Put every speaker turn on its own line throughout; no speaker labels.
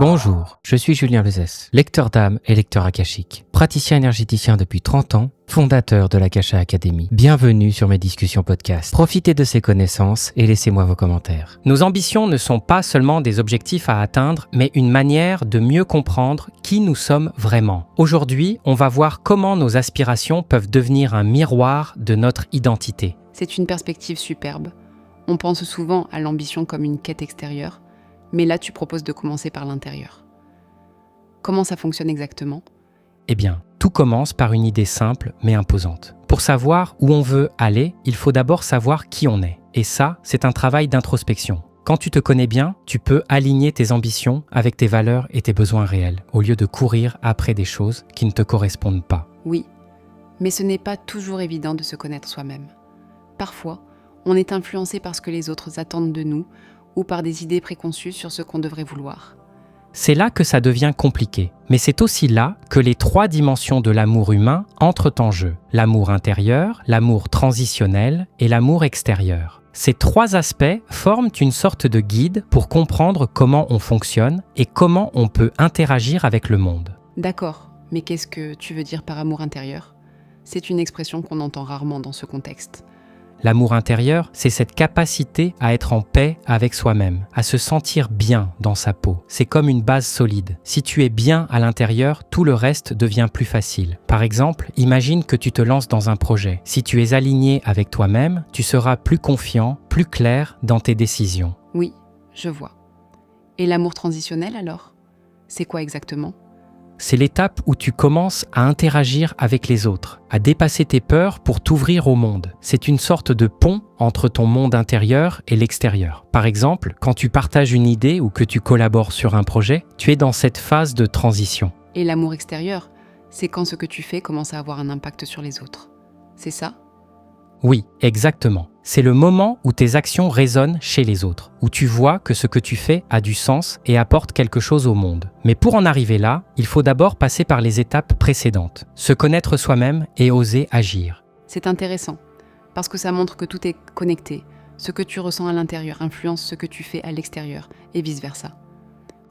Bonjour, je suis Julien Lezès, lecteur d'âme et lecteur akashique, praticien énergéticien depuis 30 ans, fondateur de l'Akasha Academy. Bienvenue sur mes discussions podcast. Profitez de ces connaissances et laissez-moi vos commentaires. Nos ambitions ne sont pas seulement des objectifs à atteindre, mais une manière de mieux comprendre qui nous sommes vraiment. Aujourd'hui, on va voir comment nos aspirations peuvent devenir un miroir de notre identité.
C'est une perspective superbe. On pense souvent à l'ambition comme une quête extérieure, mais là tu proposes de commencer par l'intérieur. Comment ça fonctionne exactement ?
Eh bien, tout commence par une idée simple mais imposante. Pour savoir où on veut aller, il faut d'abord savoir qui on est. Et ça, c'est un travail d'introspection. Quand tu te connais bien, tu peux aligner tes ambitions avec tes valeurs et tes besoins réels, au lieu de courir après des choses qui ne te correspondent pas.
Oui, mais ce n'est pas toujours évident de se connaître soi-même. Parfois, on est influencé par ce que les autres attendent de nous ou par des idées préconçues sur ce qu'on devrait vouloir.
C'est là que ça devient compliqué, mais c'est aussi là que les 3 dimensions de l'amour humain entrent en jeu. L'amour intérieur, l'amour transitionnel et l'amour extérieur. Ces 3 aspects forment une sorte de guide pour comprendre comment on fonctionne et comment on peut interagir avec le monde.
D'accord, mais qu'est-ce que tu veux dire par amour intérieur ? C'est une expression qu'on entend rarement dans ce contexte.
L'amour intérieur, c'est cette capacité à être en paix avec soi-même, à se sentir bien dans sa peau. C'est comme une base solide. Si tu es bien à l'intérieur, tout le reste devient plus facile. Par exemple, imagine que tu te lances dans un projet. Si tu es aligné avec toi-même, tu seras plus confiant, plus clair dans tes décisions.
Oui, je vois. Et l'amour transitionnel alors ? C'est quoi exactement ?
C'est l'étape où tu commences à interagir avec les autres, à dépasser tes peurs pour t'ouvrir au monde. C'est une sorte de pont entre ton monde intérieur et l'extérieur. Par exemple, quand tu partages une idée ou que tu collabores sur un projet, tu es dans cette phase de transition.
Et l'amour extérieur, c'est quand ce que tu fais commence à avoir un impact sur les autres. C'est ça ?
Oui, exactement. C'est le moment où tes actions résonnent chez les autres, où tu vois que ce que tu fais a du sens et apporte quelque chose au monde. Mais pour en arriver là, il faut d'abord passer par les étapes précédentes, se connaître soi-même et oser agir.
C'est intéressant, parce que ça montre que tout est connecté. Ce que tu ressens à l'intérieur influence ce que tu fais à l'extérieur, et vice-versa.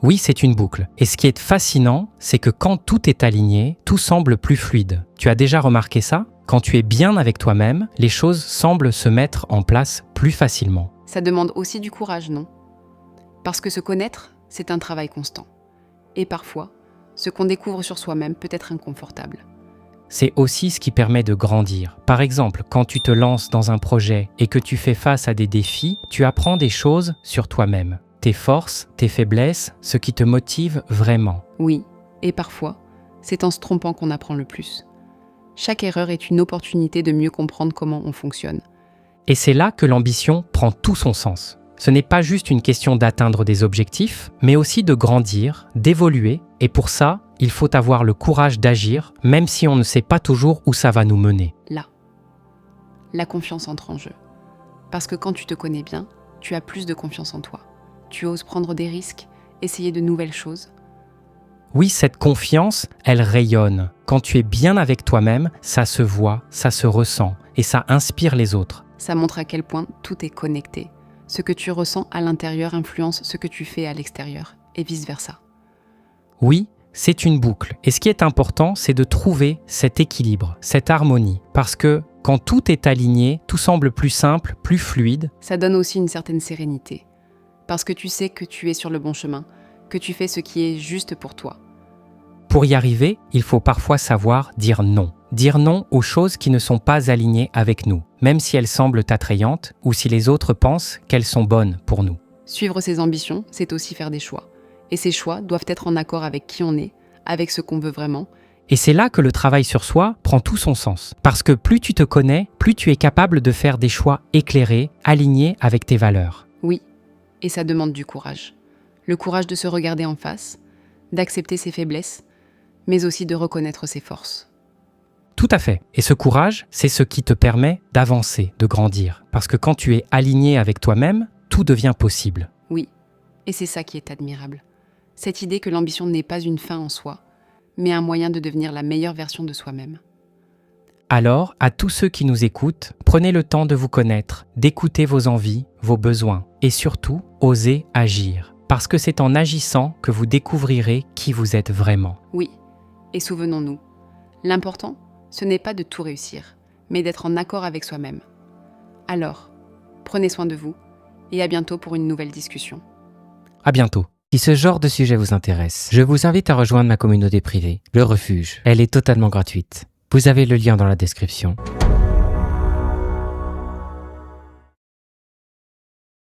Oui, c'est une boucle. Et ce qui est fascinant, c'est que quand tout est aligné, tout semble plus fluide. Tu as déjà remarqué ça ? Quand tu es bien avec toi-même, les choses semblent se mettre en place plus facilement.
Ça demande aussi du courage, non ? Parce que se connaître, c'est un travail constant. Et parfois, ce qu'on découvre sur soi-même peut être inconfortable.
C'est aussi ce qui permet de grandir. Par exemple, quand tu te lances dans un projet et que tu fais face à des défis, tu apprends des choses sur toi-même. Tes forces, tes faiblesses, ce qui te motive vraiment.
Oui, et parfois, c'est en se trompant qu'on apprend le plus. Chaque erreur est une opportunité de mieux comprendre comment on fonctionne.
Et c'est là que l'ambition prend tout son sens. Ce n'est pas juste une question d'atteindre des objectifs, mais aussi de grandir, d'évoluer, et pour ça, il faut avoir le courage d'agir, même si on ne sait pas toujours où ça va nous mener.
Là, la confiance entre en jeu. Parce que quand tu te connais bien, tu as plus de confiance en toi. Tu oses prendre des risques, essayer de nouvelles choses.
Oui, cette confiance, elle rayonne. Quand tu es bien avec toi-même, ça se voit, ça se ressent et ça inspire les autres.
Ça montre à quel point tout est connecté. Ce que tu ressens à l'intérieur influence ce que tu fais à l'extérieur et vice-versa.
Oui, c'est une boucle. Et ce qui est important, c'est de trouver cet équilibre, cette harmonie. Parce que quand tout est aligné, tout semble plus simple, plus fluide.
Ça donne aussi une certaine sérénité. Parce que tu sais que tu es sur le bon chemin, que tu fais ce qui est juste pour toi.
Pour y arriver, il faut parfois savoir dire non. Dire non aux choses qui ne sont pas alignées avec nous, même si elles semblent attrayantes ou si les autres pensent qu'elles sont bonnes pour nous.
Suivre ses ambitions, c'est aussi faire des choix. Et ces choix doivent être en accord avec qui on est, avec ce qu'on veut vraiment.
Et c'est là que le travail sur soi prend tout son sens. Parce que plus tu te connais, plus tu es capable de faire des choix éclairés, alignés avec tes valeurs.
Oui, et ça demande du courage. Le courage de se regarder en face, d'accepter ses faiblesses, mais aussi de reconnaître ses forces.
Tout à fait. Et ce courage, c'est ce qui te permet d'avancer, de grandir. Parce que quand tu es aligné avec toi-même, tout devient possible.
Oui, et c'est ça qui est admirable. Cette idée que l'ambition n'est pas une fin en soi, mais un moyen de devenir la meilleure version de soi-même.
Alors, à tous ceux qui nous écoutent, prenez le temps de vous connaître, d'écouter vos envies, vos besoins et surtout, osez agir. Parce que c'est en agissant que vous découvrirez qui vous êtes vraiment.
Oui, et souvenons-nous, l'important, ce n'est pas de tout réussir, mais d'être en accord avec soi-même. Alors, prenez soin de vous, et à bientôt pour une nouvelle discussion.
À bientôt. Si ce genre de sujet vous intéresse, je vous invite à rejoindre ma communauté privée, Le Refuge. Elle est totalement gratuite. Vous avez le lien dans la description.